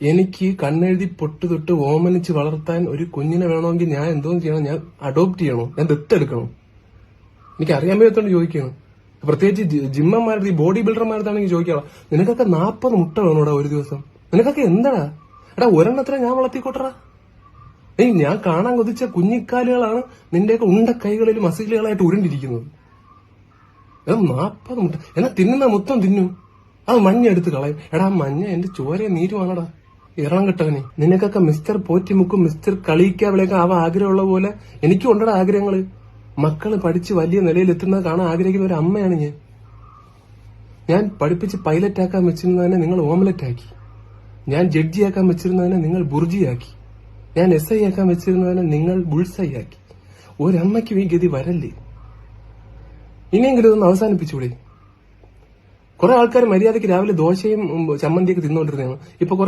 എനിക്ക് കണ്ണെഴുതി പൊട്ട് തൊട്ട് ഓമനിച്ച് വളർത്താൻ ഒരു കുഞ്ഞിനെ വേണമെങ്കിൽ ഞാൻ എന്തോന്ന് ചെയ്യണം? ഞാൻ അഡോപ്റ്റ് ചെയ്യണോ? ഞാൻ ദത്തെടുക്കണോ? എനിക്ക് അറിയാൻ പറ്റത്തോണ്ട് ചോദിക്കണം. പ്രത്യേകിച്ച് ജിമ്മന്മാരുടെ ഈ ബോഡി ബിൽഡർമാർത്താണെങ്കിൽ ചോദിക്കാം, നിനക്കൊക്കെ 40 മുട്ട വേണോടാ ഒരു ദിവസം? നിനക്കൊക്കെ എന്താടാ? എടാ ഒരെണ്ണത്തിനെ ഞാൻ വളർത്തിക്കോട്ടറാ. ഞാൻ കാണാൻ കൊതിച്ച കുഞ്ഞിക്കാലുകളാണ് നിന്റെയൊക്കെ ഉണ്ട കൈകളിൽ മസിലുകളായിട്ട് ഉരുണ്ടിരിക്കുന്നത്. 40 മുട്ട എന്നാ തിന്നുന്ന മൊത്തം തിന്നും, അത് മഞ്ഞ എടുത്ത് കളയും. എടാ മഞ്ഞ എന്റെ ചോരയെ നീരുവാണടാ. ഇറണം കെട്ടവനെ. നിനക്കൊക്കെ മിസ്റ്റർ പോറ്റിമുക്കും മിസ്റ്റർ കളിക്കാവിളയൊക്കെ ആവാൻ ആഗ്രഹമുള്ള പോലെ എനിക്കും ഉണ്ടടാ ആഗ്രഹങ്ങള്. മക്കള് പഠിച്ച് വലിയ നിലയിൽ എത്തുന്നത് കാണാൻ ആഗ്രഹിക്കുന്ന ഒരു അമ്മയാണ് ഞാൻ. ഞാൻ പഠിപ്പിച്ച് പൈലറ്റ് ആക്കാൻ വെച്ചിരുന്നതിനെ നിങ്ങൾ ഓംലെറ്റ് ആക്കി. ഞാൻ ജഡ്ജിയാക്കാൻ വെച്ചിരുന്നതിനെ നിങ്ങൾ ബുർജിയാക്കി. ഞാൻ SI ആക്കാൻ വെച്ചിരുന്നതിനെ നിങ്ങൾ ബുൾസൈ ആക്കി. ഒരമ്മയ്ക്കും ഈ ഗതി വരല്ലേ? ഇനിയെങ്കിലും ഇതൊന്ന് അവസാനിപ്പിച്ചൂടെ? കുറെ ആൾക്കാർ മര്യാദയ്ക്ക് രാവിലെ ദോശയും ചമ്മന്തിയൊക്കെ തിന്നുകൊണ്ടിരുന്നതാണ്. ഇപ്പൊ കുറെ